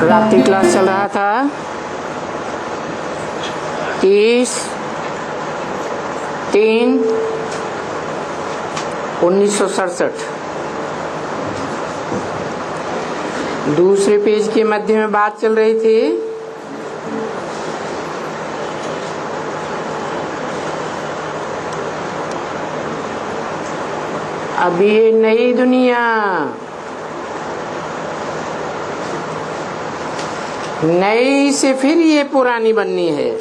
रात्रि क्लास चल रहा था 30/3/1967। दूसरे पेज के मध्य में बात चल रही थी अब ये नई दुनिया, नई से फिर ये पुरानी बननी है।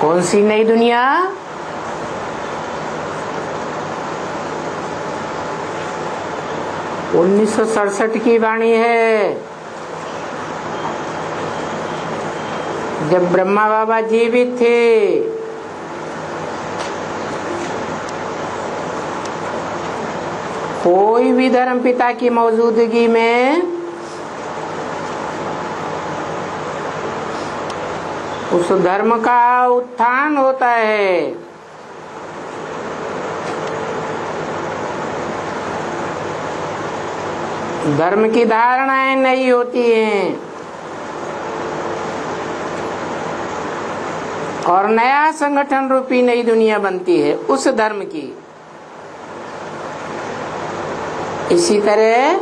कौन सी नई दुनिया? उन्नीस सौ 67 की वाणी है, जब ब्रह्मा बाबा जीवित थे। कोई भी धर्म पिता की मौजूदगी में उस धर्म का उत्थान होता है। धर्म की धारणाएं नई होती हैं और नया संगठन रूपी नई दुनिया बनती है उस धर्म की। इसी तरह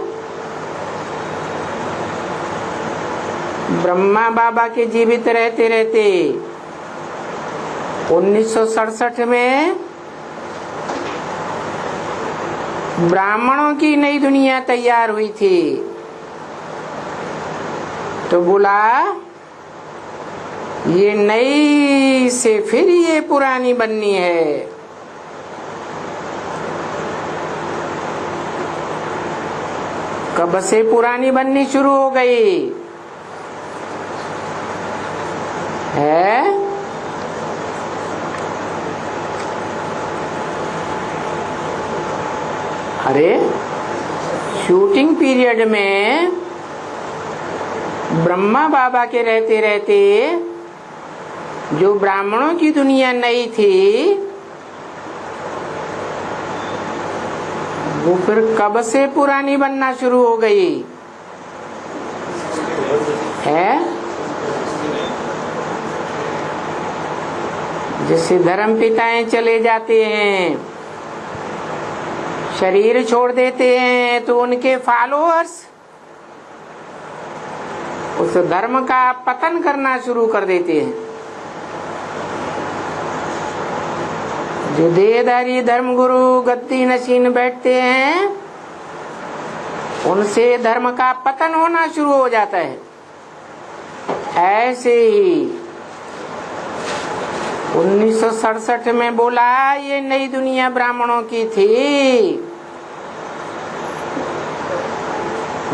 ब्रह्मा बाबा के जीवित रहते रहते 1967 में ब्राह्मणों की नई दुनिया तैयार हुई थी। तो बोला ये नई से फिर ये पुरानी बननी है। कब से पुरानी बननी शुरू हो गई है? अरे शूटिंग पीरियड में ब्रह्मा बाबा के रहते रहते जो ब्राह्मणों की दुनिया नई थी वो फिर कब से पुरानी बनना शुरू हो गई है? जैसे धर्म पिताएं चले जाते हैं, शरीर छोड़ देते हैं, तो उनके फॉलोअर्स उस धर्म का पतन करना शुरू कर देते हैं। जो देहधारी धर्मगुरु गद्दी नशीन बैठते हैं उनसे धर्म का पतन होना शुरू हो जाता है। ऐसे ही 1967 में बोला ये नई दुनिया ब्राह्मणों की थी,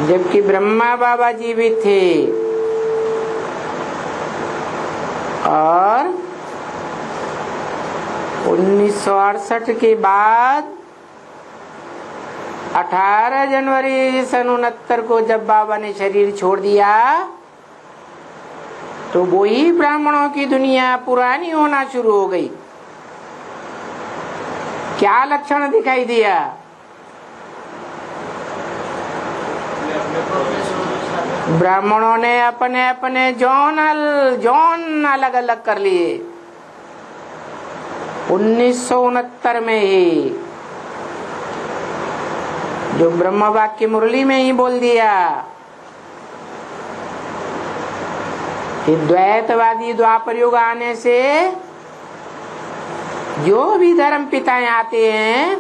जबकि ब्रह्मा बाबा जीवित थे। और 1968 के बाद 18 जनवरी सन 69 को जब बाबा ने शरीर छोड़ दिया तो वही ब्राह्मणों की दुनिया पुरानी होना शुरू हो गई। क्या लक्षण दिखाई दिया? ब्राह्मणों ने अपने अपने जॉन अलग अलग कर लिए 1969 में ही, जो ब्रह्म वाक्य मुरली में ही बोल दिया कि द्वैतवादी द्वापर युग आने से जो भी धर्म पिताएं आते हैं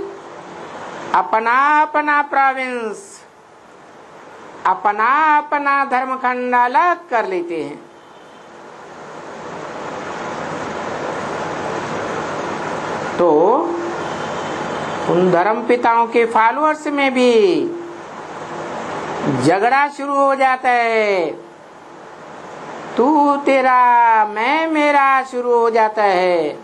अपना अपना प्रोविंस, अपना अपना धर्मखंड अलग कर लेते हैं। तो उन धर्म पिताओं के फॉलोअर्स में भी झगड़ा शुरू हो जाता है, तू तेरा मैं मेरा शुरू हो जाता है।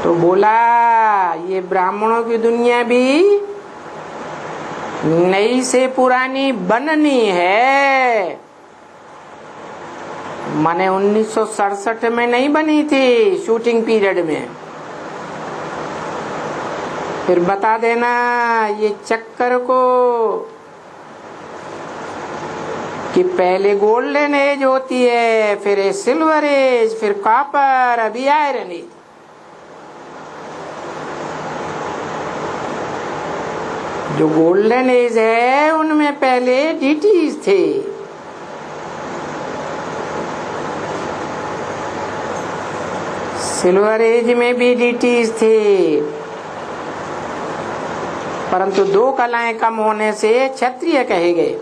तो बोला ये ब्राह्मणों की दुनिया भी नई से पुरानी बननी है। माने 1967 में नहीं बनी थी, शूटिंग पीरियड में। फिर बता देना ये चक्कर को कि पहले गोल्डन एज होती है, फिर सिल्वर एज, फिर कॉपर, अभी आयरन एज। जो गोल्डन एज है उनमें पहले डीटीज थे। सिल्वर एज में भी डीटीज थे, परंतु दो कलाएं कम होने से क्षत्रिय कहे गए।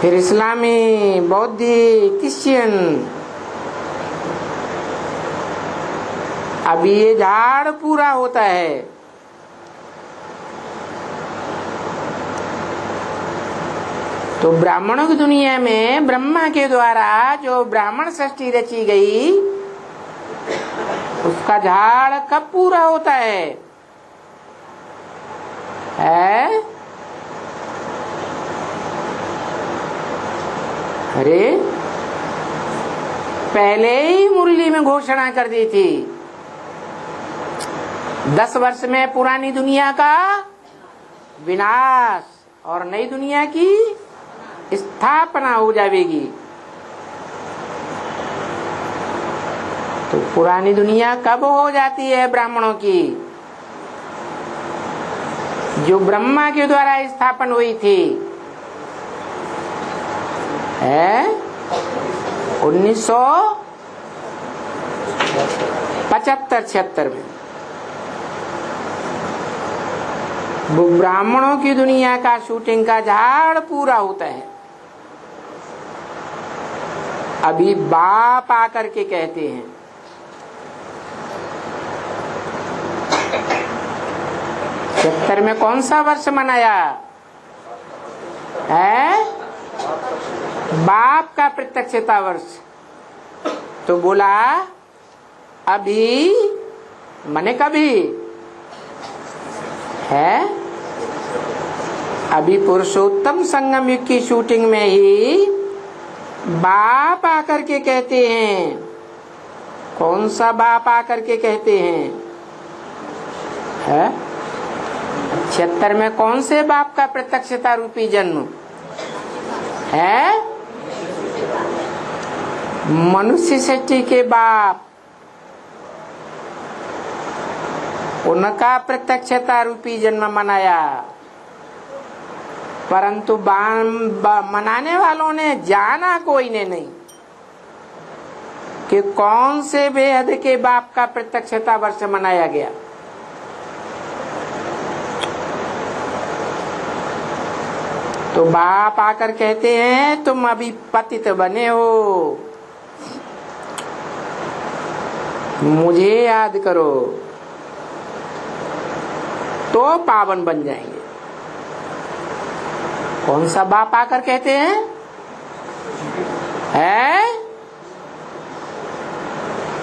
फिर इस्लामी, बौद्धिक, क्रिश्चियन। अभी ये झाड़ पूरा होता है। तो ब्राह्मणों की दुनिया में ब्रह्मा के द्वारा जो ब्राह्मण सृष्टि रची गई, उसका झाड़ कब पूरा होता है? अरे पहले ही मुरली में घोषणा कर दी थी, 10 वर्ष में पुरानी दुनिया का विनाश और नई दुनिया की स्थापना हो जाएगी। तो पुरानी दुनिया कब हो जाती है ब्राह्मणों की? जो ब्रह्मा के द्वारा स्थापन हुई थी, 1975-76 में। वो ब्राह्मणों की दुनिया का शूटिंग का झाड़ पूरा होता है। अभी बाप आकर के कहते हैं, 76 में कौन सा वर्ष मनाया है? बाप का प्रत्यक्षता वर्ष। तो बोला अभी मने कभी है, अभी पुरुषोत्तम संगम युग की शूटिंग में ही बाप आकर के कहते हैं। कौन सा बाप आकर के कहते हैं? 76 में कौन से बाप का प्रत्यक्षता रूपी जन्म है? मनुष्य सृष्टि के बाप, उनका प्रत्यक्षता रूपी जन्म मनाया। परंतु मनाने वालों ने जाना कोई ने नहीं कि कौन से बेहद के बाप का प्रत्यक्षता वर्ष मनाया गया। तो बाप आकर कहते हैं तुम अभी पतित बने हो, मुझे याद करो तो पावन बन जाएंगे। कौन सा बाप आकर कहते हैं?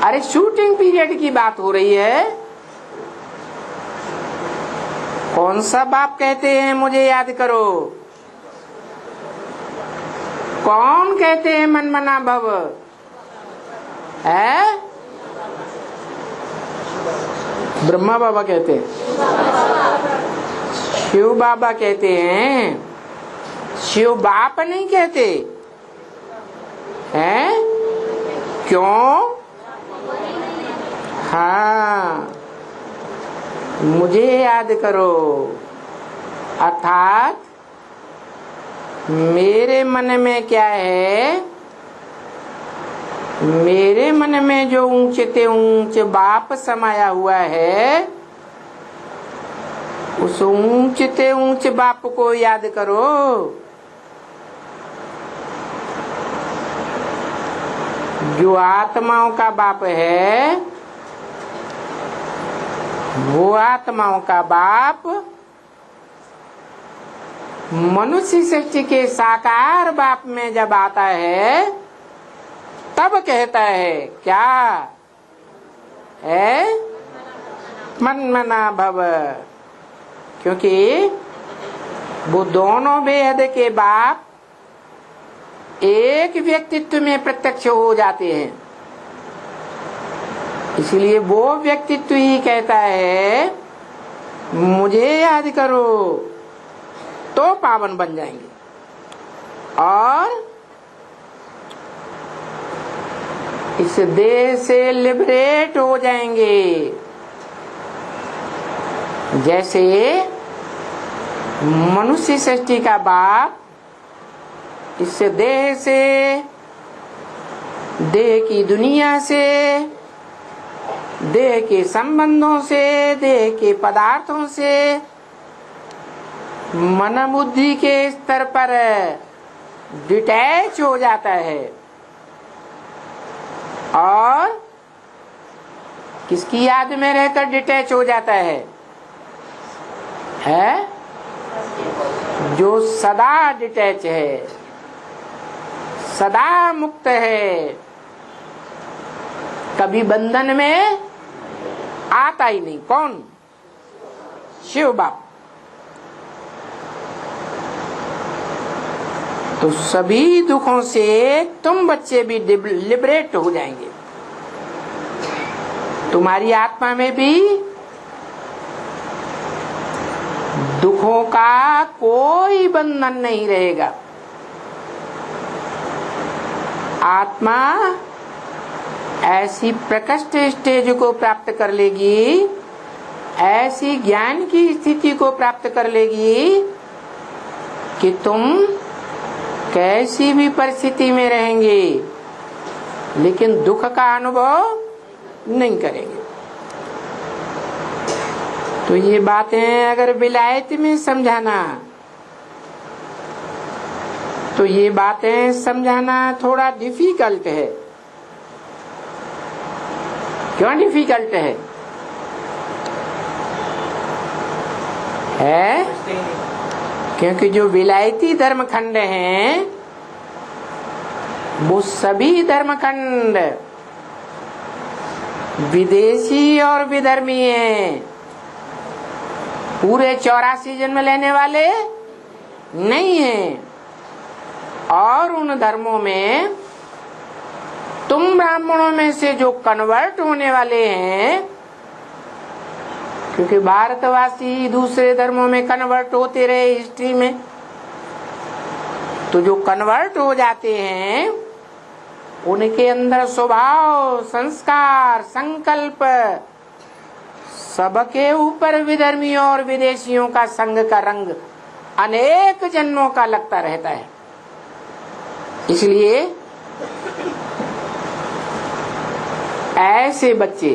अरे शूटिंग पीरियड की बात हो रही है। कौन सा बाप कहते हैं मुझे याद करो? कौन कहते हैं मनमना भव? ब्रह्मा बाबा कहते हैं, शिव बाबा कहते हैं, शिव बाप नहीं कहते हैं। क्यों? हाँ, मुझे याद करो, अर्थात मेरे मन में क्या है? मेरे मन में जो ऊंचे ते ऊंचे बाप समाया हुआ है, उस ऊंचे ते ऊंचे बाप को याद करो। जो आत्माओं का बाप है, वो आत्माओं का बाप मनुष्य सृष्टि के साकार बाप में जब आता है, तब कहता है क्या है? मनमना भव। क्योंकि वो दोनों बेहद के बाप एक व्यक्तित्व में प्रत्यक्ष हो जाते हैं। इसलिए वो व्यक्तित्व ही कहता है मुझे याद करो, तो पावन बन जाएंगे और इस देह से लिबरेट हो जाएंगे। जैसे मनुष्य सृष्टि का बाप इस देह से, देह की दुनिया से, देह के संबंधों से, देह के पदार्थों से मन बुद्धि के स्तर पर डिटैच हो जाता है और किसकी याद में रहकर डिटैच हो जाता है? जो सदा डिटैच है, सदा मुक्त है, कभी बंधन में आता ही नहीं। कौन? शिव बाप। तो सभी दुखों से तुम बच्चे भी लिबरेट हो जाएंगे। तुम्हारी आत्मा में भी दुखों का कोई बंधन नहीं रहेगा। आत्मा ऐसी प्रकृष्ट स्टेज को प्राप्त कर लेगी, ऐसी ज्ञान की स्थिति को प्राप्त कर लेगी कि तुम कैसी भी परिस्थिति में रहेंगे लेकिन दुख का अनुभव नहीं करेंगे। तो ये बातें अगर विलायत में समझाना, तो ये बातें समझाना थोड़ा डिफिकल्ट है। क्यों डिफिकल्ट है? क्योंकि जो विलायती धर्मखंड हैं वो सभी धर्मखंड विदेशी और विधर्मी हैं। पूरे 84 जन्म लेने वाले नहीं हैं। और उन धर्मों में तुम ब्राह्मणों में से जो कन्वर्ट होने वाले हैं, क्योंकि भारतवासी दूसरे धर्मों में कन्वर्ट होते रहे हिस्ट्री में, तो जो कन्वर्ट हो जाते हैं उनके अंदर स्वभाव, संस्कार, संकल्प सबके ऊपर विधर्मियों और विदेशियों का संग का रंग अनेक जन्मों का लगता रहता है। इसलिए ऐसे बच्चे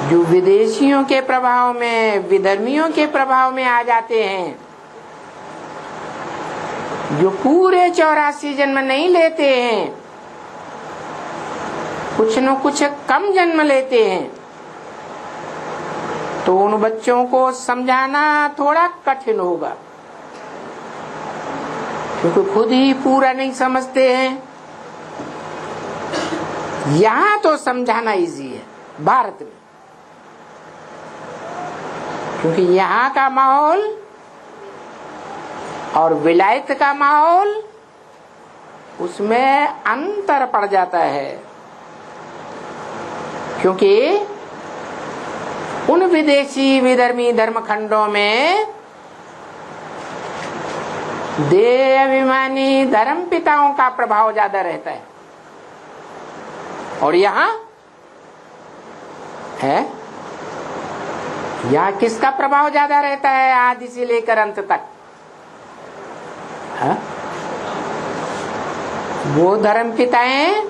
जो विदेशियों के प्रभाव में, विधर्मियों के प्रभाव में आ जाते हैं, जो पूरे 84 जन्म नहीं लेते हैं, कुछ न कुछ कम जन्म लेते हैं, तो उन बच्चों को समझाना थोड़ा कठिन होगा, क्योंकि खुद ही पूरा नहीं समझते हैं। यहाँ तो समझाना इजी है भारत में, क्योंकि यहाँ का माहौल और विलायत का माहौल, उसमें अंतर पड़ जाता है। क्योंकि उन विदेशी विधर्मी धर्मखंडों में देह अभिमानी धर्म पिताओं का प्रभाव ज्यादा रहता है, और यहाँ है, यहाँ किसका प्रभाव ज्यादा रहता है आदि से लेकर अंत तक? है? वो धर्म पिताएं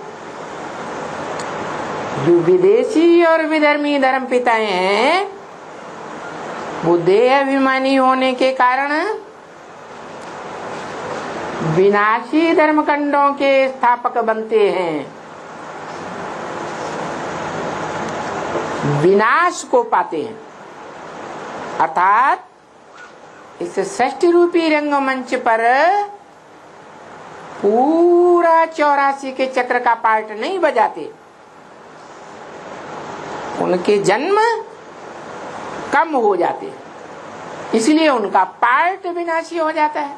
जो विदेशी और विधर्मी धर्म पिताएं हैं, वो देह अभिमानी होने के कारण विनाशी धर्मखंडों के स्थापक बनते हैं, विनाश को पाते हैं। अर्थात इस सृष्टि रूपी रंगमंच पर पूरा 84 के चक्र का पार्ट नहीं बजाते, उनके जन्म कम हो जाते, इसलिए उनका पार्ट विनाशी हो जाता है।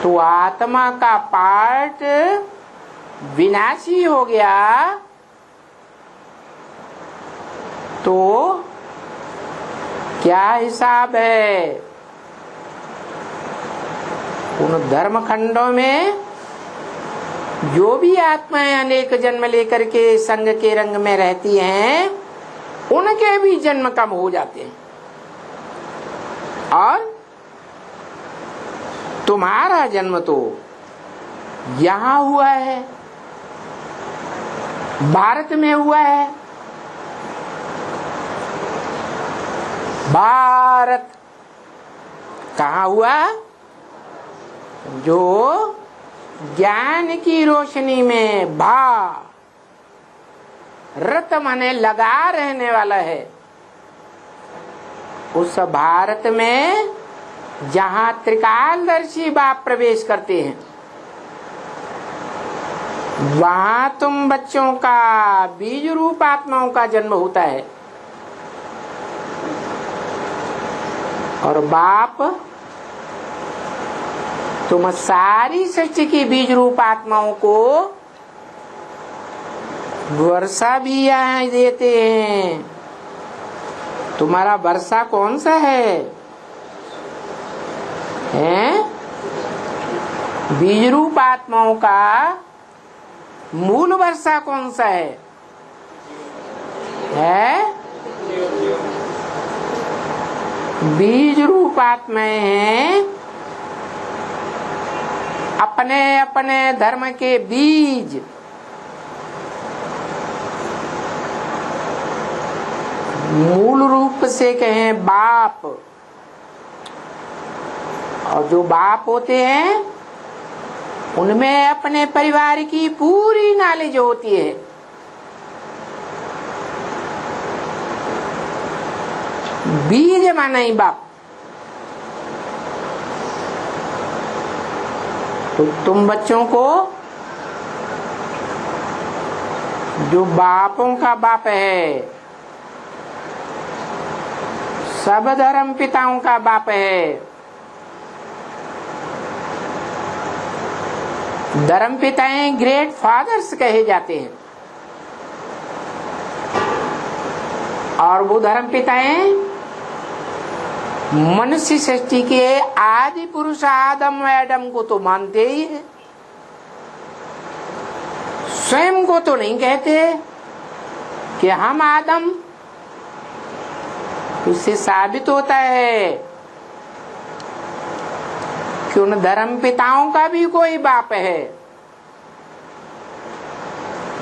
तो आत्मा का पार्ट विनाशी हो गया, तो क्या हिसाब है? उन धर्म खंडों में जो भी आत्माएं अनेक जन्म लेकर के संग के रंग में रहती हैं, उनके भी जन्म कम हो जाते हैं। और तुम्हारा जन्म तो यहां हुआ है, भारत में हुआ है। भारत कहाँ हुआ? जो ज्ञान की रोशनी में रत माने लगा रहने वाला है, उस भारत में जहां त्रिकालदर्शी बाप प्रवेश करते हैं, वहां तुम बच्चों का बीज रूप आत्माओं का जन्म होता है। और बाप तुम सारी सृष्टि की बीज रूप आत्माओं को वर्षा भी यहाँ देते हैं। तुम्हारा वर्षा कौन सा है? बीज रूप आत्माओं का मूल वर्षा कौन सा है? बीज रूप आत्माएं हैं, अपने अपने धर्म के बीज। मूल रूप से कहें बाप, और जो बाप होते हैं उनमें अपने परिवार की पूरी नॉलेज होती है। बीज माना ही बाप। तो तुम बच्चों को जो बापों का बाप है, सब धर्म पिताओं का बाप है। धर्म पिताएं ग्रेट फादर्स कहे जाते हैं, और वो धर्म पिताएं मनुष्य सृष्टि के आदि पुरुष आदम एडम को तो मानते ही है, स्वयं को तो नहीं कहते कि हम आदम। इससे साबित होता है कि उन धर्म पिताओं का भी कोई बाप है।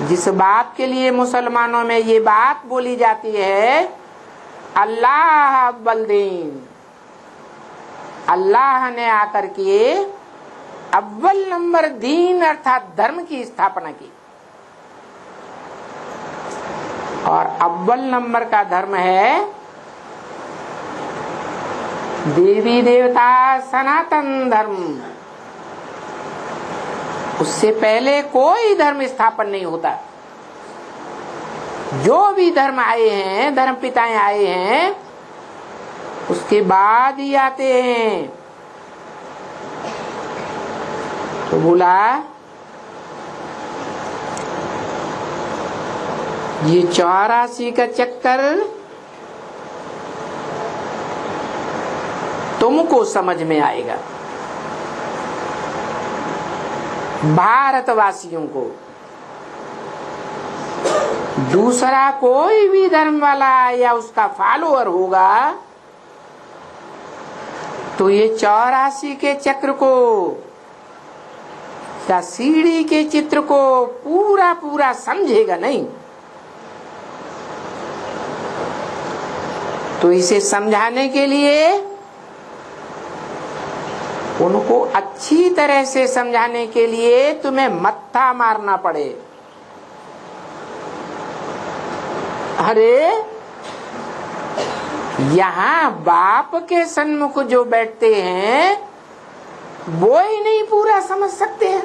जिस बाप के लिए मुसलमानों में ये बात बोली जाती है, अल्लाह अव्वल दीन, अल्लाह ने आकर के अव्वल नंबर दीन अर्थात धर्म की स्थापना की। और अव्वल नंबर का धर्म है देवी देवता सनातन धर्म। उससे पहले कोई धर्म स्थापन नहीं होता। जो भी धर्म आए हैं, धर्म पिताएं आए हैं, उसके बाद ही आते हैं। तो बोला ये 84 का चक्कर तुमको समझ में आएगा, भारतवासियों को। दूसरा कोई भी धर्म वाला या उसका फॉलोअर होगा तो ये 84 के चक्र को या सीढ़ी के चित्र को पूरा पूरा समझेगा नहीं। तो इसे समझाने के लिए, उनको अच्छी तरह से समझाने के लिए तुम्हें मत्था मारना पड़े। अरे यहाँ बाप के सन्मुख जो बैठते हैं वो ही नहीं पूरा समझ सकते हैं।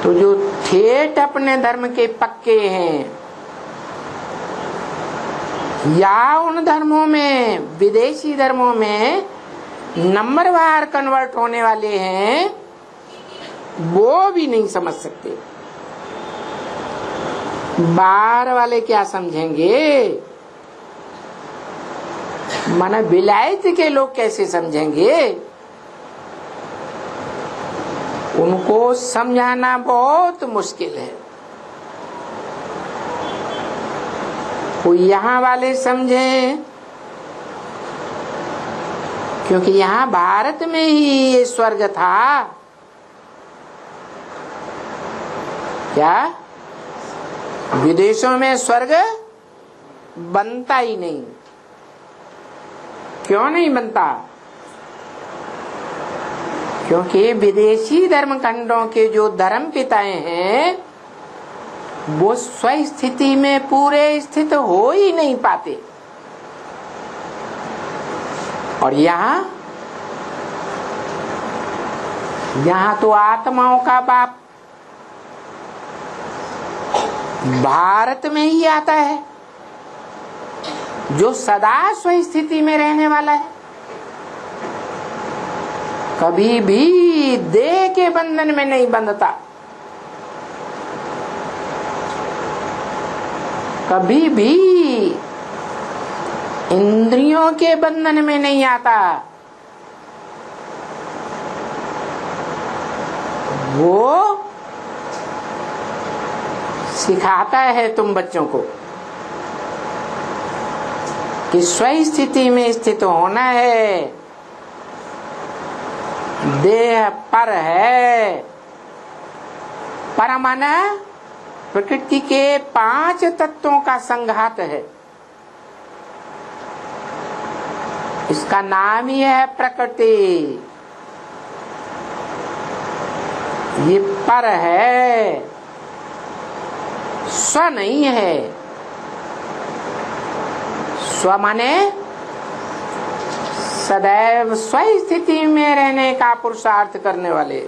तो जो ठेठ अपने धर्म के पक्के हैं, या उन धर्मों में, विदेशी धर्मों में नंबरवार कन्वर्ट होने वाले हैं, वो भी नहीं समझ सकते। बाहर वाले क्या समझेंगे, माना विलायत के लोग कैसे समझेंगे, उनको समझाना बहुत मुश्किल है। वो यहाँ वाले समझें, क्योंकि यहाँ भारत में ही ये स्वर्ग था। क्या विदेशों में स्वर्ग बनता ही नहीं? क्यों नहीं बनता? क्योंकि विदेशी धर्म खंडों के जो धर्म पिताएं हैं वो स्वस्थिति में पूरे स्थित हो ही नहीं पाते। और यहाँ तो आत्माओं का बाप भारत में ही आता है, जो सदा स्वस्थिति में रहने वाला है, कभी भी देह के बंधन में नहीं बंधता, कभी भी इंद्रियों के बंधन में नहीं आता। वो सिखाता है तुम बच्चों को कि स्वस्थिति में स्थित होना है। देह पर है, पर माना प्रकृति के 5 तत्वों का संघात है। इसका नाम ही है प्रकृति। ये पर है, स्व नहीं है। स्व माने सदैव स्वस्थिति में रहने का पुरुषार्थ करने वाले।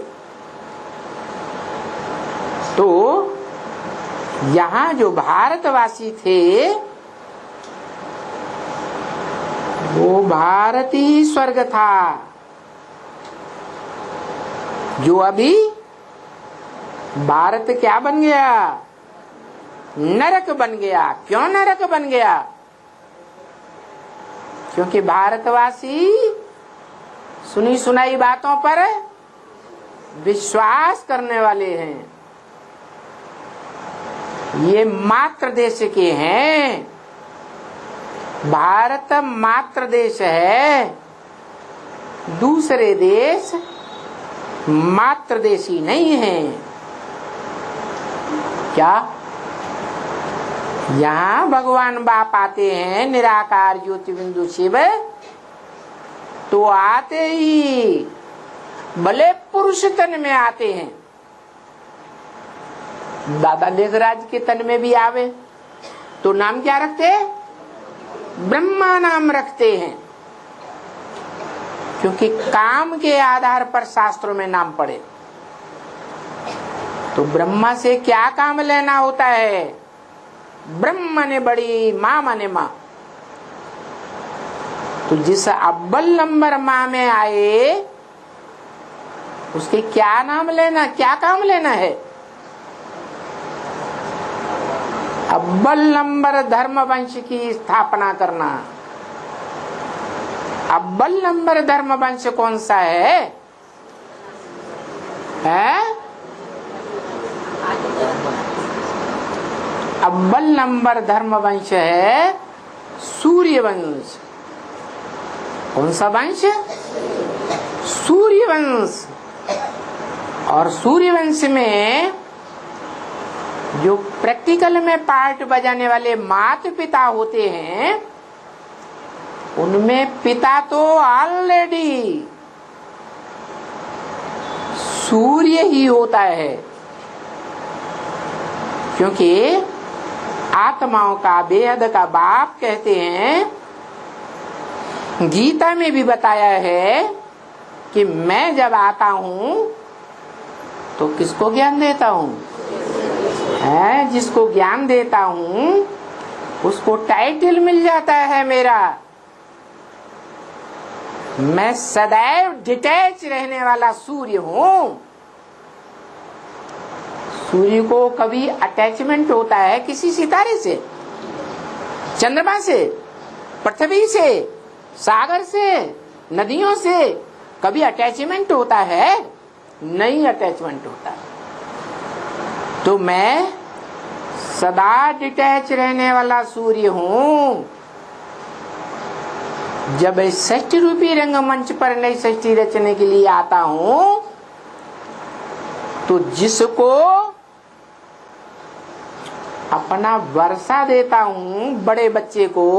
तो यहाँ जो भारतवासी थे वो भारत ही स्वर्ग था, जो अभी भारत क्या बन गया? नरक बन गया। क्यों नरक बन गया? क्योंकि भारतवासी सुनी सुनाई बातों पर विश्वास करने वाले हैं। ये मात्र देश के हैं, भारत मात्र देश है, दूसरे देश मात्र देशी नहीं है। क्या यहाँ भगवान बाप आते हैं निराकार ज्योति बिंदु शिव, तो आते ही भले पुरुष तन में आते हैं, दादा लेखराज के तन में भी आवे तो नाम क्या रखते हैं? ब्रह्मा नाम रखते हैं, क्योंकि काम के आधार पर शास्त्रों में नाम पड़े। तो ब्रह्मा से क्या काम लेना होता है? ब्रह्म ने बड़ी, माँ माने माँ। तो जिस अव्वल नंबर माँ में आए उसके क्या नाम लेना, क्या काम लेना है? अव्वल नंबर धर्म वंश की स्थापना करना। अव्वल नंबर धर्म वंश कौन सा है? अव्वल नंबर धर्म वंश है सूर्य वंश। कौन सा वंश? सूर्य वंश। और सूर्य वंश में जो प्रैक्टिकल में पार्ट बजाने वाले माता पिता होते हैं, उनमें पिता तो ऑलरेडी सूर्य ही होता है, क्योंकि आत्माओं का बेहद का बाप कहते हैं, गीता में भी बताया है कि मैं जब आता हूं तो किसको ज्ञान देता हूं? जिसको ज्ञान देता हूं उसको टाइटल मिल जाता है मेरा। मैं सदैव डिटैच रहने वाला सूर्य हूं। सूर्य को कभी अटैचमेंट होता है किसी सितारे से, चंद्रमा से, पृथ्वी से, सागर से, नदियों से? कभी अटैचमेंट होता है? नहीं अटैचमेंट होता। तो मैं सदा डिटैच रहने वाला सूर्य हूं। जब षष्ठी रूपी रंगमंच पर नई षष्ठी रचने के लिए आता हूं, तो जिसको अपना वर्षा देता हूं, बड़े बच्चे को,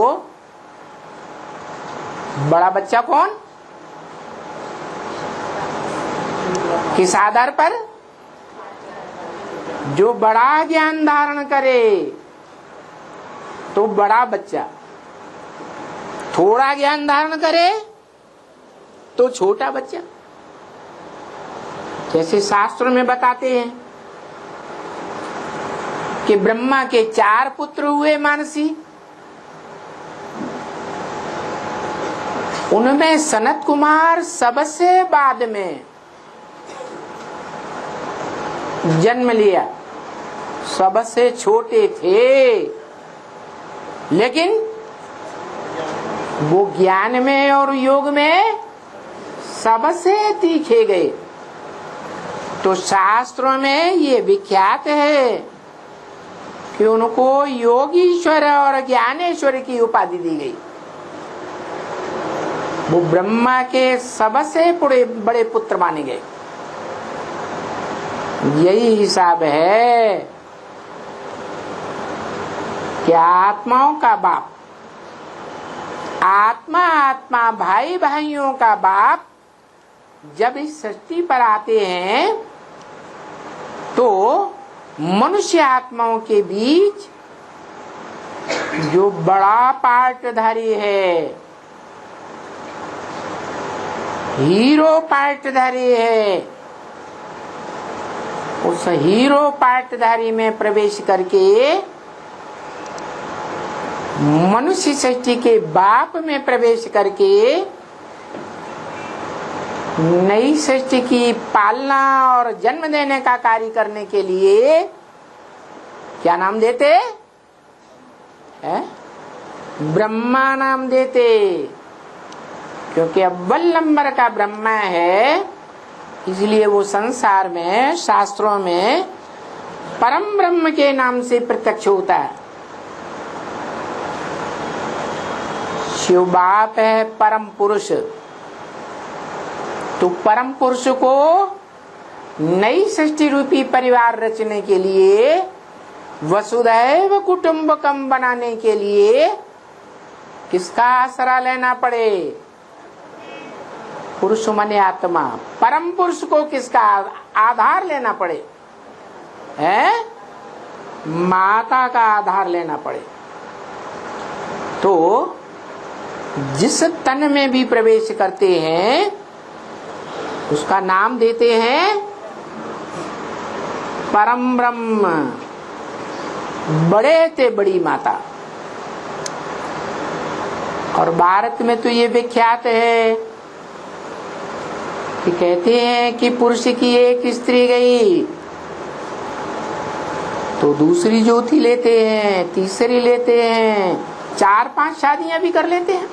बड़ा बच्चा कौन? किस आधार पर? जो बड़ा ज्ञान धारण करे तो बड़ा बच्चा, थोड़ा ज्ञान धारण करे तो छोटा बच्चा। जैसे शास्त्रों में बताते हैं कि ब्रह्मा के 4 पुत्र हुए मानसी, उनमें सनत कुमार सबसे बाद में जन्म लिया, सबसे छोटे थे, लेकिन वो ज्ञान में और योग में सबसे तीखे गए। तो शास्त्रों में ये विख्यात है कि उनको योगीश्वर और ज्ञानेश्वर की उपाधि दी गई। वो ब्रह्मा के सबसे बड़े पुत्र माने गए। यही हिसाब है कि आत्माओं का बाप, आत्मा आत्मा भाई भाइयों का बाप जब इस सृष्टि पर आते हैं तो मनुष्य आत्माओं के बीच जो बड़ा पार्टधारी है, हीरो पार्टधारी है, उस हीरो पार्टधारी में प्रवेश करके मनुष्य सृष्टि के बाप में प्रवेश करके नई सृष्टि की पालना और जन्म देने का कार्य करने के लिए क्या नाम देते हैं? ब्रह्मा नाम देते। क्योंकि अव्वल नंबर का ब्रह्मा है, इसलिए वो संसार में शास्त्रों में परम ब्रह्म के नाम से प्रत्यक्ष होता है। शिव बाप है परम पुरुष, तो परम पुरुष को नई सृष्टि रूपी परिवार रचने के लिए, वसुधैव कुटुंबकम बनाने के लिए किसका आसरा लेना पड़े? पुरुष माने आत्मा, परम पुरुष को किसका आधार लेना पड़े? है माता का आधार लेना पड़े। तो जिस तन में भी प्रवेश करते हैं उसका नाम देते हैं परम ब्रह्म, बड़े ते बड़ी माता। और भारत में तो ये विख्यात है कि कहते हैं कि पुरुष की एक स्त्री गई तो दूसरी ज्योति लेते हैं, तीसरी लेते हैं, 4-5 शादियां भी कर लेते हैं।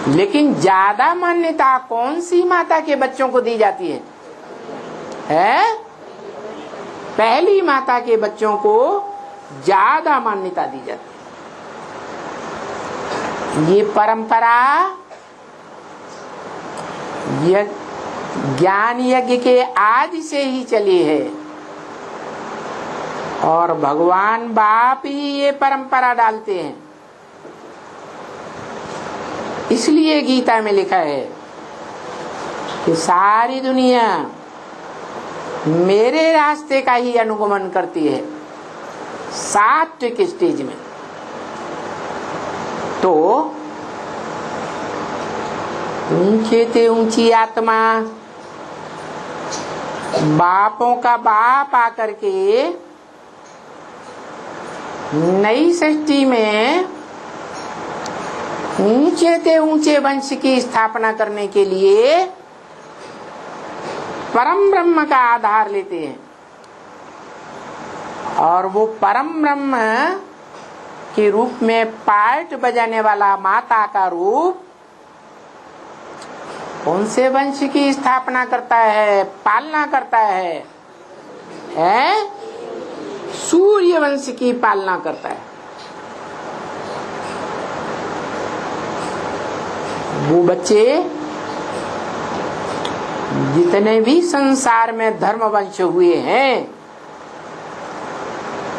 लेकिन ज्यादा मान्यता कौन सी माता के बच्चों को दी जाती है? पहली माता के बच्चों को ज्यादा मान्यता दी जाती है। ये परंपरा ज्ञान यज्ञ के आदि से ही चली है और भगवान बाप ही ये परंपरा डालते हैं। इसलिए गीता में लिखा है कि सारी दुनिया मेरे रास्ते का ही अनुगमन करती है सात्विक स्टेज में। तो ऊंचे ते ऊंची आत्मा बापों का बाप आकर के नई सृष्टि में ऊंचे से ऊंचे वंश की स्थापना करने के लिए परम ब्रह्म का आधार लेते हैं। और वो परम ब्रह्म के रूप में पार्ट बजाने वाला माता का रूप कौन से वंश की स्थापना करता है, पालना करता है? सूर्य वंश की पालना करता है। वो बच्चे जितने भी संसार में धर्म वंश हुए हैं,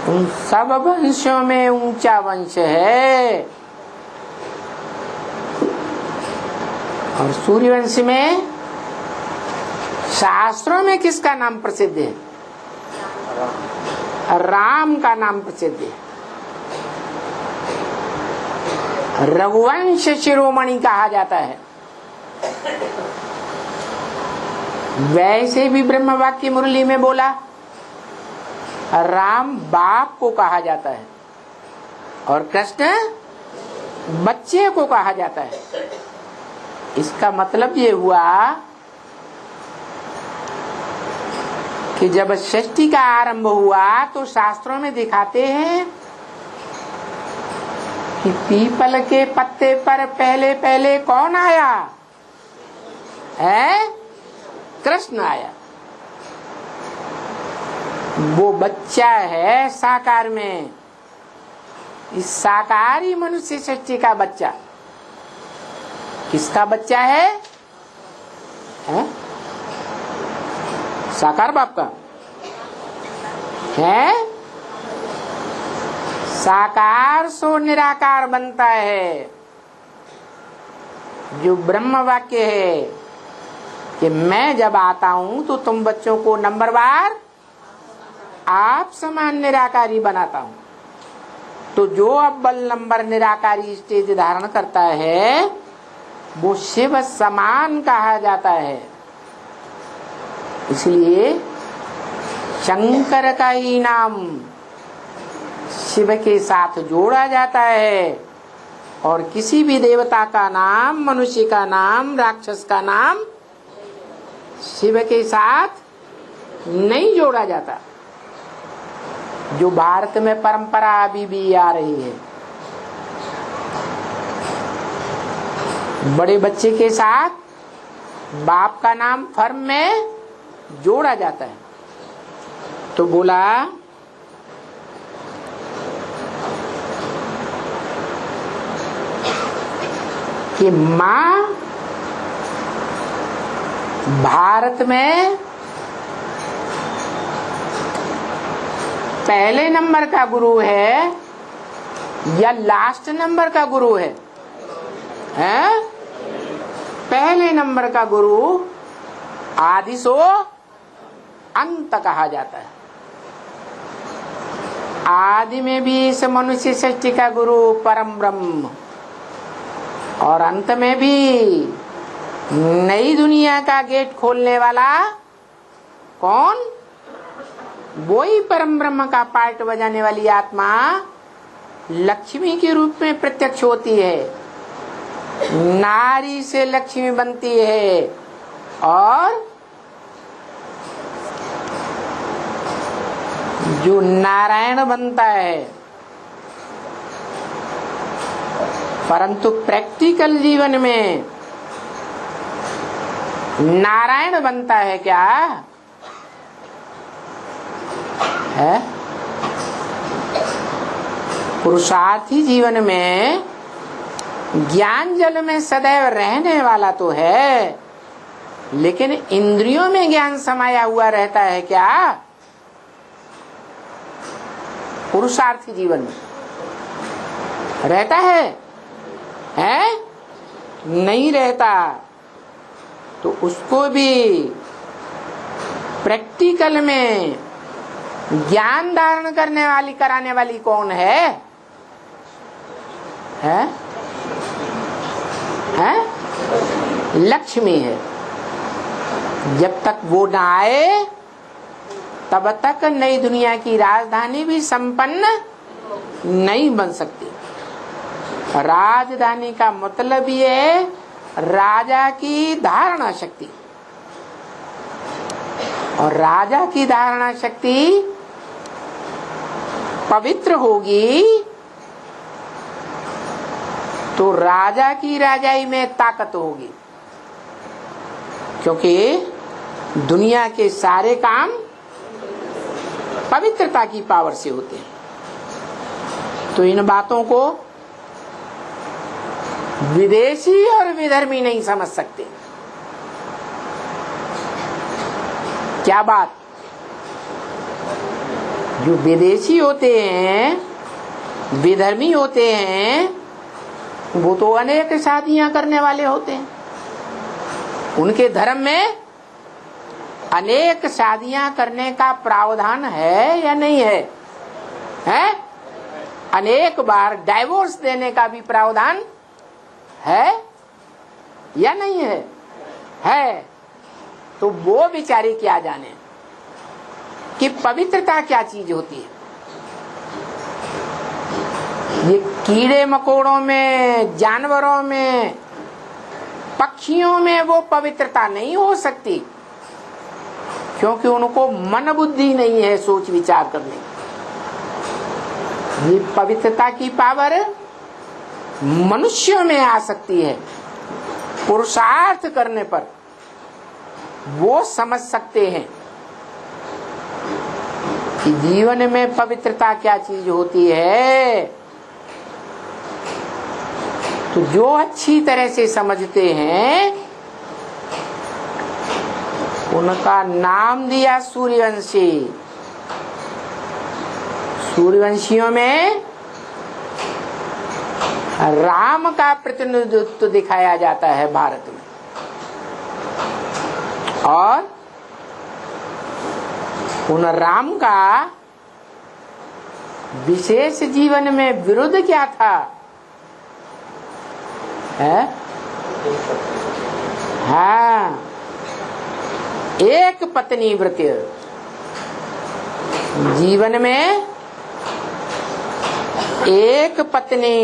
उन सब वंशों में ऊंचा वंश है। और सूर्यवंश में शास्त्रों में किसका नाम प्रसिद्ध है? राम का नाम प्रसिद्ध है। रघुवंश शिरोमणि कहा जाता है। वैसे भी ब्रह्म वाक्य मुरली में बोला, राम बाप को कहा जाता है और कृष्ण बच्चे को कहा जाता है। इसका मतलब ये हुआ कि जब सृष्टि का आरंभ हुआ तो शास्त्रों में दिखाते हैं कि पीपल के पत्ते पर पहले पहले कौन आया है? कृष्ण आया। वो बच्चा है साकार में, इस साकारी मनुष्य सृष्टि का बच्चा। किसका बच्चा है? साकार बाप का है। साकार सो निराकार बनता है। जो ब्रह्म वाक्य है कि मैं जब आता हूं तो तुम बच्चों को नंबरवार आप समान निराकारी बनाता हूं। तो जो अव्वल नंबर निराकारी स्टेज धारण करता है वो शिव समान कहा जाता है। इसलिए शंकर का ही नाम शिव के साथ जोड़ा जाता है और किसी भी देवता का नाम, मनुष्य का नाम, राक्षस का नाम शिव के साथ नहीं जोड़ा जाता। जो भारत में परंपरा अभी भी आ रही है, बड़े बच्चे के साथ बाप का नाम फर्म में जोड़ा जाता है। तो बोला कि माँ भारत में पहले नंबर का गुरु है या लास्ट नंबर का गुरु है? पहले नंबर का गुरु आदि सो अंत कहा जाता है। आदि में भी इस मनुष्य सृष्टि का गुरु परम ब्रह्म और अंत में भी नई दुनिया का गेट खोलने वाला कौन? वही परम ब्रह्म का पार्ट बजाने वाली आत्मा लक्ष्मी के रूप में प्रत्यक्ष होती है। नारी से लक्ष्मी बनती है और जो नारायण बनता है। परंतु प्रैक्टिकल जीवन में नारायण बनता है क्या है? पुरुषार्थी जीवन में ज्ञान जल में सदैव रहने वाला तो है, लेकिन इंद्रियों में ज्ञान समाया हुआ रहता है क्या? पुरुषार्थी जीवन में रहता है? नहीं रहता। तो उसको भी प्रैक्टिकल में ज्ञान धारण करने वाली, कराने वाली कौन है? लक्ष्मी है। जब तक वो न आए तब तक नई दुनिया की राजधानी भी संपन्न नहीं बन सकती। राजधानी का मतलब ये है राजा की धारणा शक्ति, और राजा की धारणा शक्ति पवित्र होगी तो राजा की राजाई में ताकत होगी, क्योंकि दुनिया के सारे काम पवित्रता की पावर से होते हैं। तो इन बातों को विदेशी और विधर्मी नहीं समझ सकते। क्या बात? जो विदेशी होते हैं, विधर्मी होते हैं, वो तो अनेक शादियां करने वाले होते हैं। उनके धर्म में अनेक शादियां करने का प्रावधान है या नहीं है? है? अनेक बार डाइवोर्स देने का भी प्रावधान है या नहीं है? है। तो वो बेचारे क्या जाने कि पवित्रता क्या चीज होती है। ये कीड़े मकोड़ों में, जानवरों में, पक्षियों में वो पवित्रता नहीं हो सकती, क्योंकि उनको मन बुद्धि नहीं है सोच विचार करने। ये पवित्रता की पावर मनुष्यों में आ सकती है। पुरुषार्थ करने पर वो समझ सकते हैं कि जीवन में पवित्रता क्या चीज होती है। तो जो अच्छी तरह से समझते हैं उनका नाम दिया सूर्यवंशी। सूर्यवंशियों में राम का प्रतिनिधित्व दिखाया जाता है भारत में, और उन राम का विशेष जीवन में विरुद्ध क्या था? है? हाँ, एक पत्नी व्रत। जीवन में एक पत्नी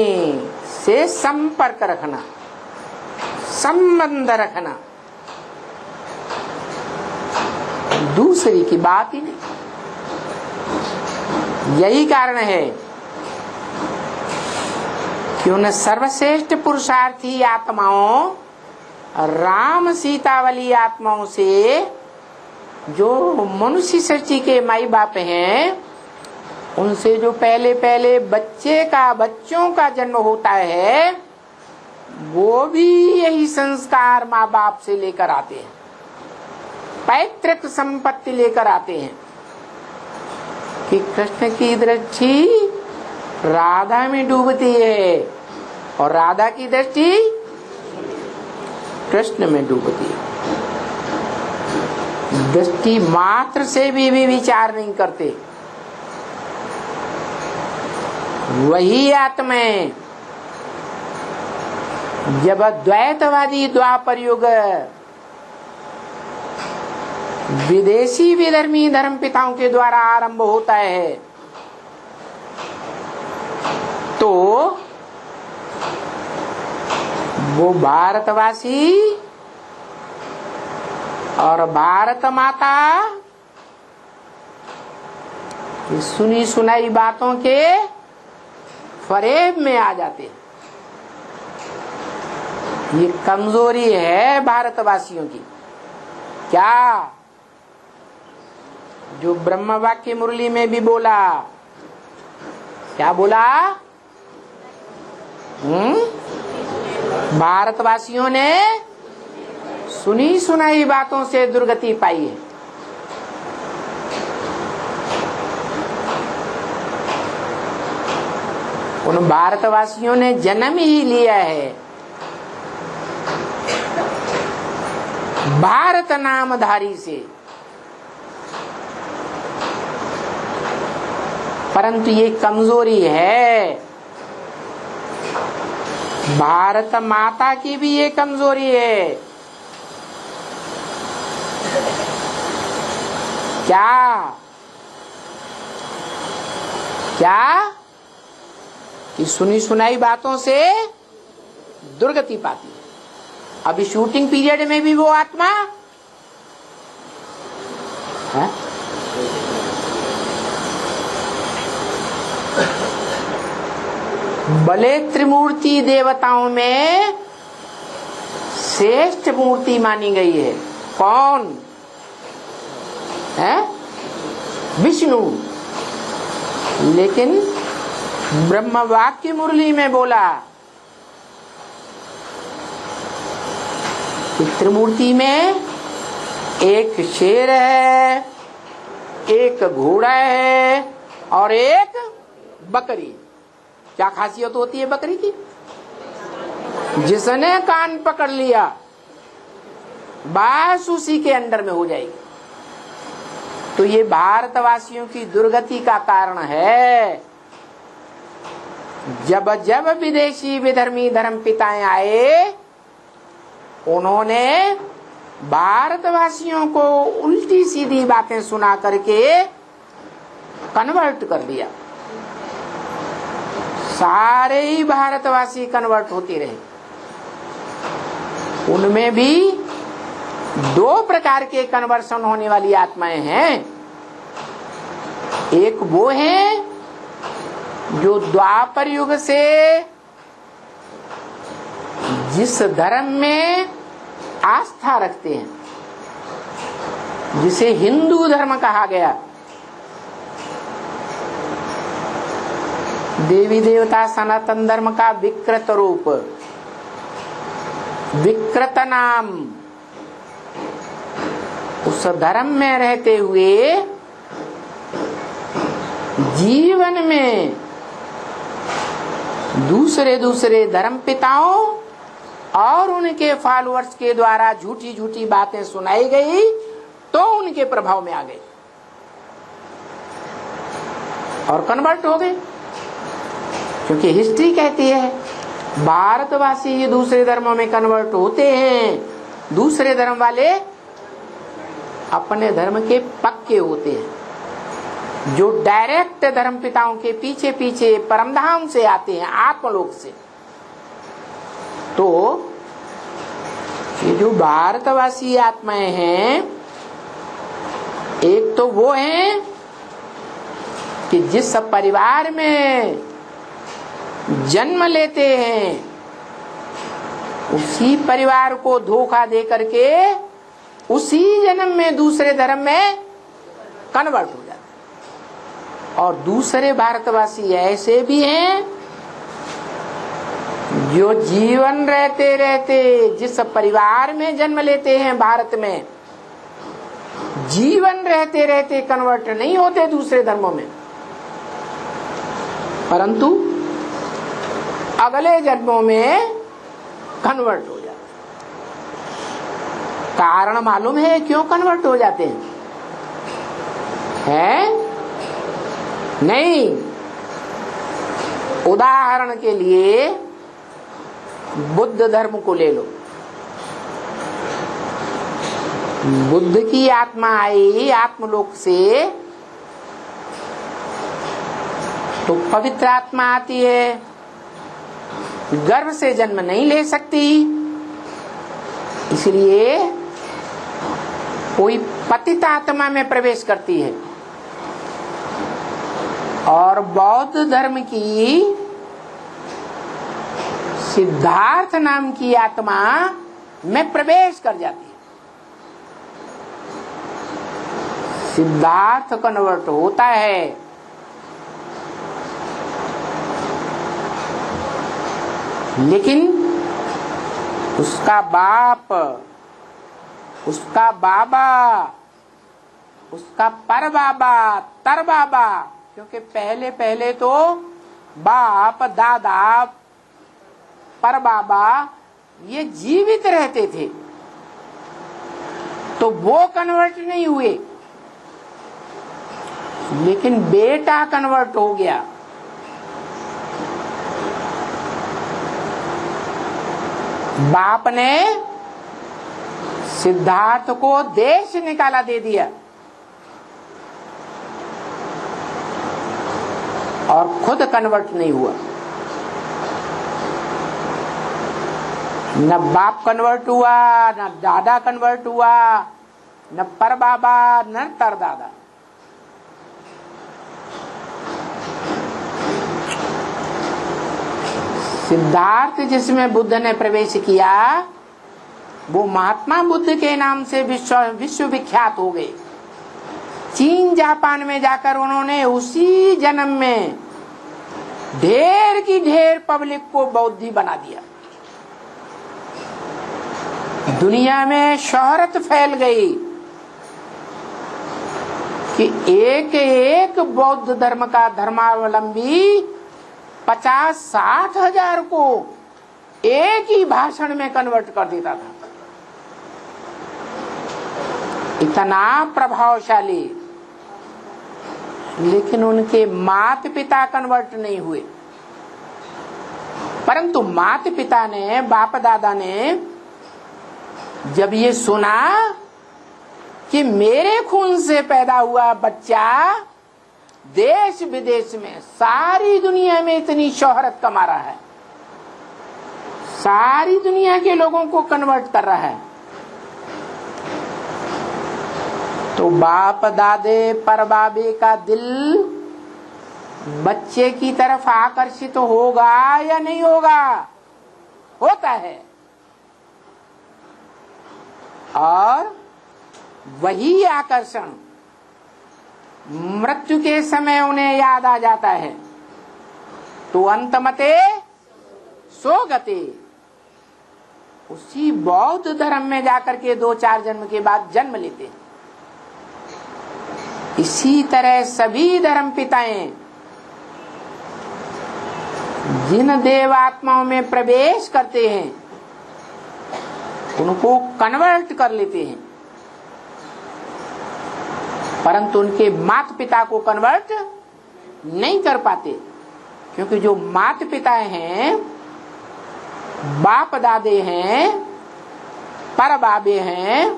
से संपर्क रखना, संबंध रखना, दूसरी की बात ही नहीं। यही कारण है कि उन सर्वश्रेष्ठ पुरुषार्थी आत्माओं, राम सीता वाली आत्माओं से, जो मनुष्य सृष्टि के माई बाप हैं, उनसे जो पहले पहले बच्चों का जन्म होता है, वो भी यही संस्कार माँ बाप से लेकर आते हैं, पैतृक संपत्ति लेकर आते हैं कि कृष्ण की दृष्टि राधा में डूबती है और राधा की दृष्टि कृष्ण में डूबती है। दृष्टि मात्र से भी विचार नहीं करते। वही आत्माएं जब द्वैतवादी द्वापर युग विदेशी विधर्मी धर्म पिताओं के द्वारा आरंभ होता है, तो वो भारतवासी और भारत माता सुनी सुनाई बातों के फरेब में आ जाते हैं। ये कमजोरी है भारतवासियों की। क्या? जो ब्रह्म वाक्य मुरली में भी बोला, क्या बोला? भारतवासियों ने सुनी सुनाई बातों से दुर्गति पाई है। उन भारतवासियों ने जन्म ही लिया है भारत नामधारी से, परंतु ये कमजोरी है। भारत माता की भी ये कमजोरी है। क्या? क्या? कि सुनी सुनाई बातों से दुर्गति पाती है। अभी शूटिंग पीरियड में भी वो आत्मा है? भले त्रिमूर्ति देवताओं में श्रेष्ठ मूर्ति मानी गई है। कौन है? विष्णु। लेकिन ब्रह्म वाक्य मुरली में बोला कि त्रिमूर्ति में एक शेर है, एक घोड़ा है और एक बकरी। क्या खासियत होती है बकरी की? जिसने कान पकड़ लिया बस उसी के अंडर में हो जाएगी। तो ये भारतवासियों की दुर्गति का कारण है। जब जब विदेशी विधर्मी धर्म पिताएं आए, उन्होंने भारतवासियों को उल्टी सीधी बातें सुना करके कन्वर्ट कर दिया। सारे ही भारतवासी कन्वर्ट होते रहे। उनमें भी दो प्रकार के कन्वर्सन होने वाली आत्माएं हैं। एक वो है जो द्वापर युग से जिस धर्म में आस्था रखते हैं, जिसे हिंदू धर्म कहा गया, देवी देवता सनातन धर्म का विकृत रूप, विकृत नाम, उस धर्म में रहते हुए जीवन में दूसरे धर्म पिताओं और उनके फॉलोअर्स के द्वारा झूठी झूठी बातें सुनाई गई तो उनके प्रभाव में आ गए और कन्वर्ट हो गए। क्योंकि हिस्ट्री कहती है भारतवासी ये दूसरे धर्मों में कन्वर्ट होते हैं। दूसरे धर्म वाले अपने धर्म के पक्के होते हैं, जो डायरेक्ट धर्म पिताओं के पीछे पीछे परमधाम से आते हैं, आत्मलोक से। तो ये जो भारतवासी आत्माएं हैं, एक तो वो हैं कि जिस परिवार में जन्म लेते हैं उसी परिवार को धोखा दे करके उसी जन्म में दूसरे धर्म में कन्वर्ट हो जाते हैं। और दूसरे भारतवासी ऐसे भी हैं जो जीवन रहते रहते जिस परिवार में जन्म लेते हैं भारत में, जीवन रहते रहते कन्वर्ट नहीं होते दूसरे धर्मों में, परंतु अगले जन्मों में कन्वर्ट हो जाते। कारण मालूम है क्यों कन्वर्ट हो जाते हैं? नहीं। उदाहरण के लिए बुद्ध धर्म को ले लो। बुद्ध की आत्मा आई आत्मलोक से तो पवित्र आत्मा आती है, गर्भ से जन्म नहीं ले सकती, इसलिए कोई पतित आत्मा में प्रवेश करती है। और बौद्ध धर्म की सिद्धार्थ नाम की आत्मा में प्रवेश कर जाती है। सिद्धार्थ कन्वर्ट होता है, लेकिन उसका बाप, उसका बाबा, उसका पर बाबा, तर बाबा, क्योंकि पहले पहले तो बाप, दादा, पर बाबा ये जीवित रहते थे, तो वो कन्वर्ट नहीं हुए, लेकिन बेटा कन्वर्ट हो गया। बाप ने सिद्धार्थ को देश निकाला दे दिया और खुद कन्वर्ट नहीं हुआ। न बाप कन्वर्ट हुआ, न दादा कन्वर्ट हुआ, न पर बाबा, न तर दादा। सिद्धार्थ जिसमें बुद्ध ने प्रवेश किया वो महात्मा बुद्ध के नाम से विश्व विख्यात हो गए। चीन जापान में जाकर उन्होंने उसी जन्म में ढेर की ढेर पब्लिक को बौद्धि बना दिया। दुनिया में शोहरत फैल गई कि एक एक बौद्ध धर्म का धर्मावलंबी 50-60 हजार को एक ही भाषण में कन्वर्ट कर देता था। इतना प्रभावशाली। लेकिन उनके माता पिता कन्वर्ट नहीं हुए, परंतु माता पिता ने, बाप दादा ने जब ये सुना कि मेरे खून से पैदा हुआ बच्चा देश विदेश में, सारी दुनिया में इतनी शोहरत कमा रहा है, सारी दुनिया के लोगों को कन्वर्ट कर रहा है, तो बाप दादे पर बाबे का दिल बच्चे की तरफ आकर्षित होगा या नहीं होगा? होता है। और वही आकर्षण मृत्यु के समय उन्हें याद आ जाता है, तो अंतमते सो गते, उसी बौद्ध धर्म में जाकर के 2-4 जन्म के बाद जन्म लेते हैं। इसी तरह सभी धर्म पिताएं जिन देव आत्माओं में प्रवेश करते हैं उनको कन्वर्ट कर लेते हैं, परंतु उनके माता पिता को कन्वर्ट नहीं कर पाते, क्योंकि जो माता पिता हैं, बाप दादे हैं, पर बाबे हैं,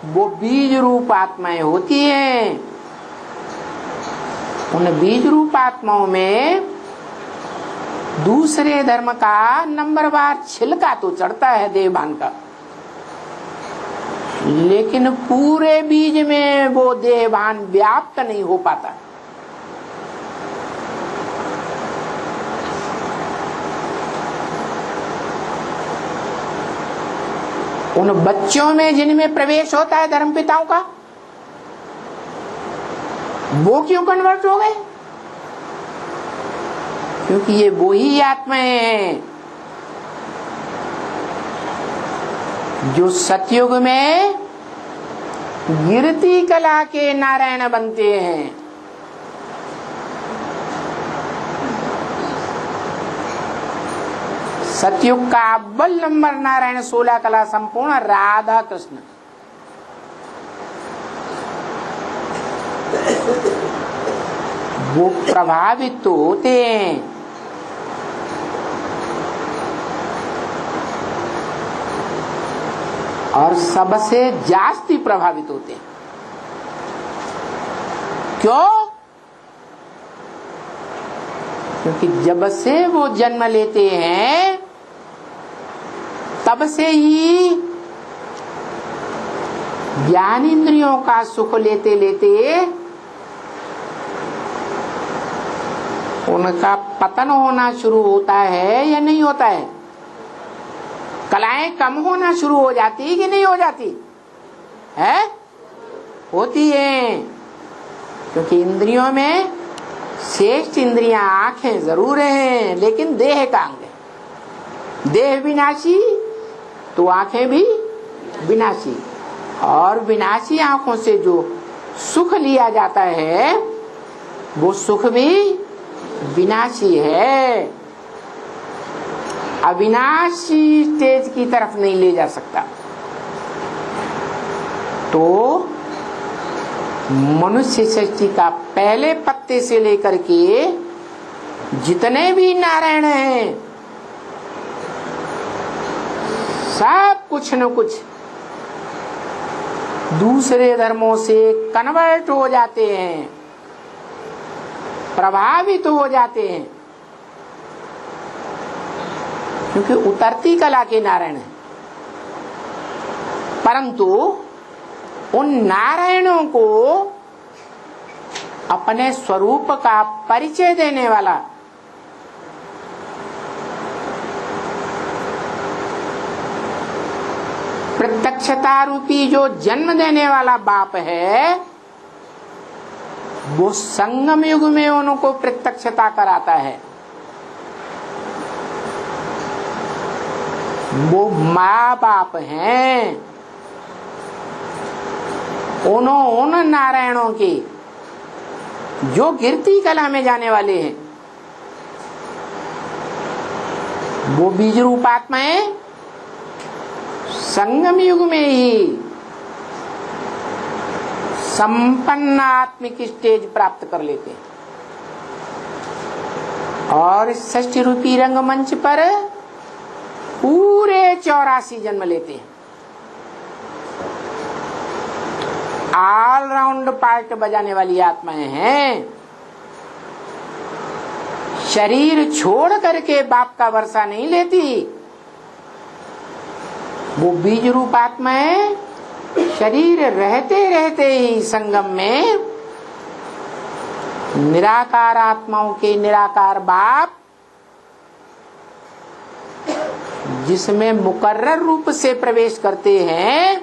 वो बीज रूप आत्माएं होती हैं। उन बीज रूप आत्माओं में दूसरे धर्म का नंबरवार छिलका तो चढ़ता है देहभान का, लेकिन पूरे बीज में वो देहभान व्याप्त नहीं हो पाता। उन बच्चों में जिनमें प्रवेश होता है धर्म पिताओं का, वो क्यों कन्वर्ट हो गए? क्योंकि ये वो ही आत्माएं हैं जो सतयुग में गिरती कला के नारायण बनते हैं। सतयुग का अव्वल नंबर नारायण 16 कला संपूर्ण राधा कृष्ण। वो प्रभावित तो होते हैं, और सबसे जास्ती प्रभावित होते हैं। क्यों? क्योंकि जब से वो जन्म लेते हैं तब से ही ज्ञान इंद्रियों का सुख लेते लेते उनका पतन होना शुरू होता है या नहीं होता है? कलाएं कम होना शुरू हो जाती है कि नहीं हो जाती है? होती है, क्योंकि इंद्रियों में श्रेष्ठ इंद्रियां आंखें जरूर हैं, लेकिन देह का अंग है। देह विनाशी तो आंखें भी विनाशी, और विनाशी आंखों से जो सुख लिया जाता है वो सुख भी विनाशी है, अविनाशी स्टेज की तरफ नहीं ले जा सकता। तो मनुष्य सृष्टि का पहले पत्ते से लेकर के जितने भी नारायण हैं सब कुछ न कुछ दूसरे धर्मों से कन्वर्ट हो जाते हैं, प्रभावित हो जाते हैं। क्योंकि उतरती कला के नारायण है, परंतु उन नारायणों को अपने स्वरूप का परिचय देने वाला प्रत्यक्षता रूपी जो जन्म देने वाला बाप है, वो संगम युग में उनको प्रत्यक्षता कराता है। वो माँ बाप हैं उन नारायणों के जो गिरती कला में जाने वाले हैं। वो बीज रूपात्माएं संगम युग में ही संपन्न आत्मिक स्टेज प्राप्त कर लेते हैं और षष्ठी रूपी रंगमंच पर पूरे 84 जन्म लेते हैं। ऑलराउंड पार्ट बजाने वाली आत्माएं हैं। शरीर छोड़ करके बाप का वर्षा नहीं लेती। वो बीज रूप आत्माएं शरीर रहते रहते ही संगम में निराकार आत्माओं के निराकार बाप, जिसमें मुकर्रर रूप से प्रवेश करते हैं,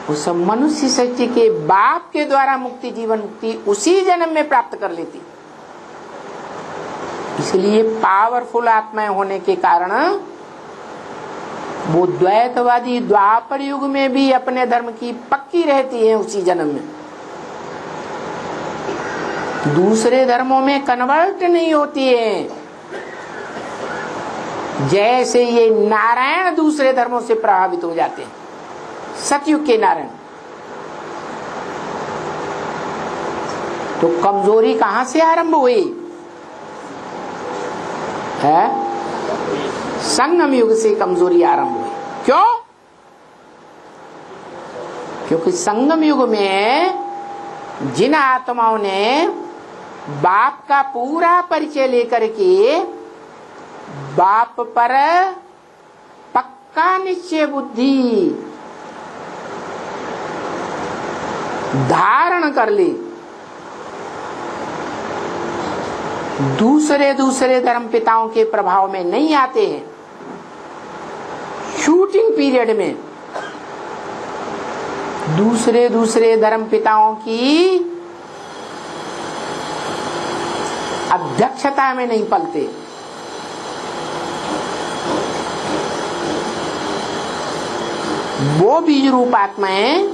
उस मनुष्य सृष्टि के बाप के द्वारा मुक्ति जीवन मुक्ति उसी जन्म में प्राप्त कर लेती। इसलिए पावरफुल आत्माएं होने के कारण वो द्वैतवादी द्वापर युग में भी अपने धर्म की पक्की रहती है उसी जन्म में। दूसरे धर्मों में कन्वर्ट नहीं होती है। जैसे ये नारायण दूसरे धर्मों से प्रभावित हो जाते हैं, सतयुग के नारायण। तो कमजोरी कहां से आरंभ हुई है? संगम युग से कमजोरी आरंभ हुई। क्यों? क्योंकि संगम युग में जिन आत्माओं ने बाप का पूरा परिचय लेकर के बाप पर पक्का निश्चय बुद्धि धारण कर ली, दूसरे धर्म पिताओं के प्रभाव में नहीं आते हैं। शूटिंग पीरियड में दूसरे धर्म पिताओं की अध्यक्षता में नहीं पलते। वो बीज रूप आत्माएं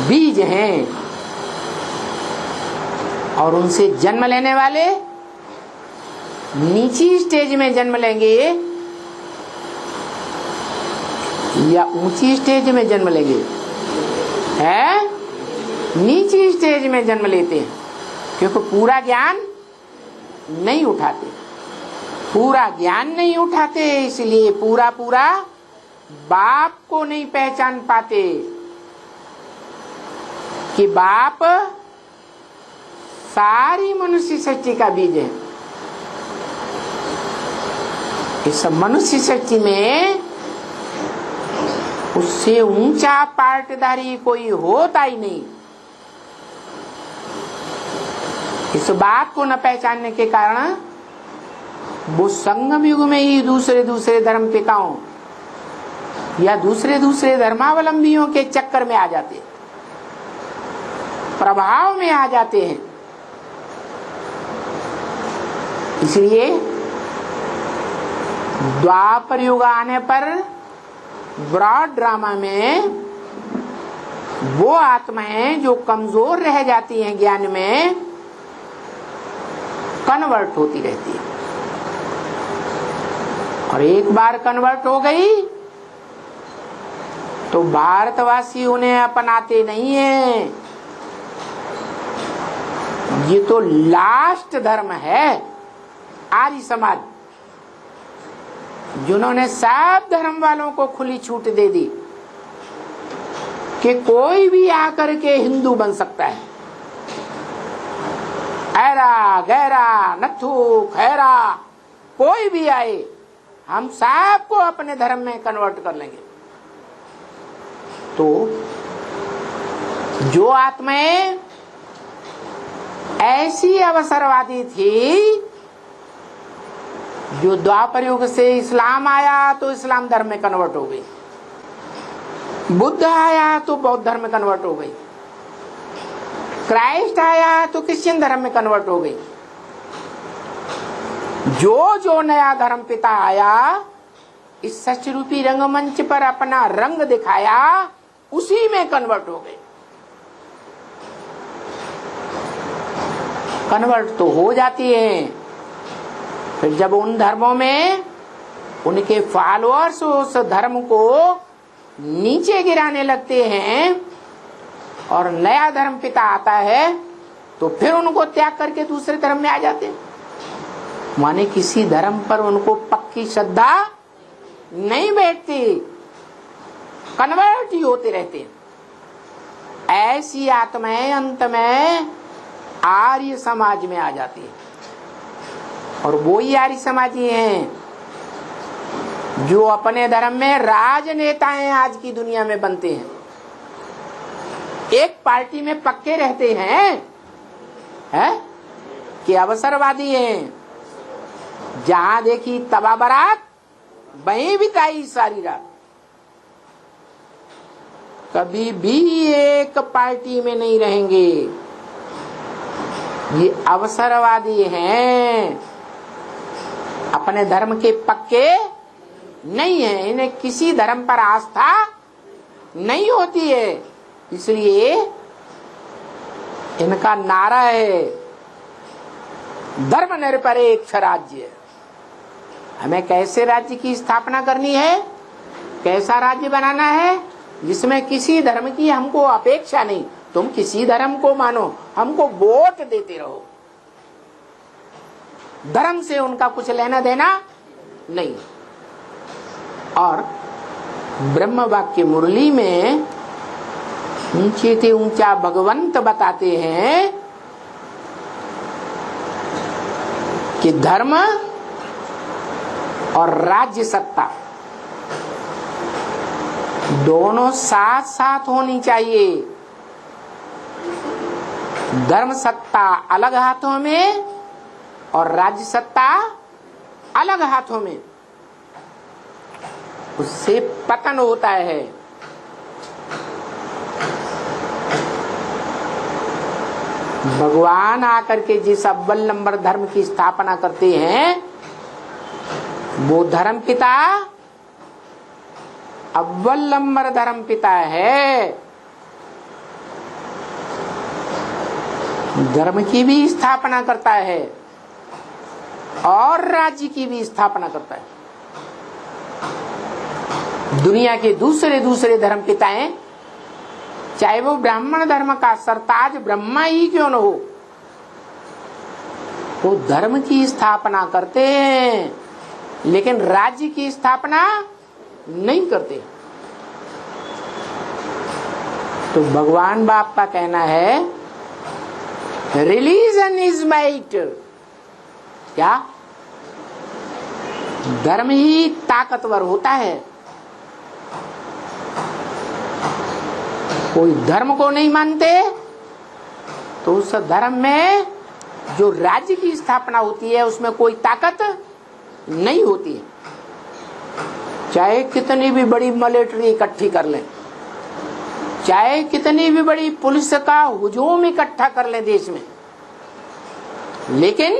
बीज हैं और उनसे जन्म लेने वाले नीची स्टेज में जन्म लेंगे या ऊंची स्टेज में जन्म लेंगे? है नीची स्टेज में जन्म लेते हैं, क्योंकि पूरा ज्ञान नहीं उठाते। पूरा ज्ञान नहीं उठाते, इसलिए पूरा बाप को नहीं पहचान पाते कि बाप सारी मनुष्य सृष्टि का बीज है। इस मनुष्य सृष्टि में उससे ऊंचा पार्टदारी कोई होता ही नहीं। इस बात को न पहचानने के कारण वो संगम युग में ही दूसरे धर्म पिताओं या दूसरे धर्मावलंबियों के चक्कर में आ जाते, प्रभाव में आ जाते हैं। इसलिए द्वापर युग आने पर ब्रॉड ड्रामा में वो आत्माएं जो कमजोर रह जाती हैं ज्ञान में, कन्वर्ट होती रहती है। और एक बार कन्वर्ट हो गई तो भारतवासी उन्हें अपनाते नहीं है। ये तो लास्ट धर्म है आर्य समाज, जिन्होंने सब धर्म वालों को खुली छूट दे दी कि कोई भी आकर के हिंदू बन सकता है। ऐरा गैरा नथु खैरा कोई भी आए, हम सबको अपने धर्म में कन्वर्ट कर लेंगे। तो जो आत्माएं ऐसी अवसरवादी थी, जो द्वापर युग से इस्लाम आया तो इस्लाम धर्म में कन्वर्ट हो गई, बुद्ध आया तो बौद्ध धर्म में कन्वर्ट हो गई, क्राइस्ट आया तो क्रिश्चियन धर्म में कन्वर्ट हो गई। जो नया धर्म पिता आया, इस सच रूपी रंगमंच पर अपना रंग दिखाया, उसी में कन्वर्ट हो गए। कन्वर्ट तो हो जाती है, फिर जब उन धर्मों में उनके फॉलोअर्स उस धर्म को नीचे गिराने लगते हैं और नया धर्म पिता आता है, तो फिर उनको त्याग करके दूसरे धर्म में आ जाते हैं। माने किसी धर्म पर उनको पक्की श्रद्धा नहीं बैठती, कन्वर्ट ही होते रहते हैं। ऐसी आत्माएं अंत में आर्य समाज में आ जाती है, और वो ही आर्य समाजी हैं जो अपने धर्म में राजनेताएं आज की दुनिया में बनते हैं। एक पार्टी में पक्के रहते हैं, कि अवसरवादी हैं, जहां देखी तबा बरात वहीं बिताई सारी रात। कभी भी एक पार्टी में नहीं रहेंगे, ये अवसरवादी हैं, अपने धर्म के पक्के नहीं है, इन्हें किसी धर्म पर आस्था नहीं होती है। इसलिए इनका नारा है धर्मनिरपेक्ष राज्य। हमें कैसे राज्य की स्थापना करनी है, कैसा राज्य बनाना है जिसमें किसी धर्म की हमको अपेक्षा नहीं। तुम किसी धर्म को मानो, हमको वोट देते रहो, धर्म से उनका कुछ लेना देना नहीं। और ब्रह्म वाक्य मुरली में ऊंचे से ऊंचा भगवंत बताते हैं कि धर्म और राज्य सत्ता दोनों साथ साथ होनी चाहिए। धर्म सत्ता अलग हाथों में और राज्य सत्ता अलग हाथों में, उससे पतन होता है। भगवान आकर के जिस अव्वल नंबर धर्म की स्थापना करते हैं, वो धर्म पिता अव्वल नंबर धर्म पिता है। धर्म की भी स्थापना करता है और राज्य की भी स्थापना करता है। दुनिया के दूसरे धर्म पिताएं, चाहे वो ब्राह्मण धर्म का सरताज ब्रह्मा ही क्यों न हो, वो धर्म की स्थापना करते हैं, लेकिन राज्य की स्थापना नहीं करते। तो भगवान बाप का कहना है रिलीजन इज माइट। क्या? धर्म ही ताकतवर होता है। कोई धर्म को नहीं मानते तो उस धर्म में जो राज्य की स्थापना होती है उसमें कोई ताकत नहीं होती है। चाहे कितनी भी बड़ी मिलिट्री इकट्ठी कर लें, चाहे कितनी भी बड़ी पुलिस का हुजूम इकट्ठा कर लें देश में, लेकिन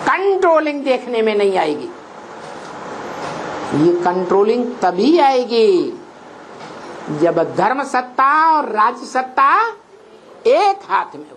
कंट्रोलिंग देखने में नहीं आएगी। ये कंट्रोलिंग तभी आएगी जब धर्म सत्ता और राज्य सत्ता एक हाथ में हो।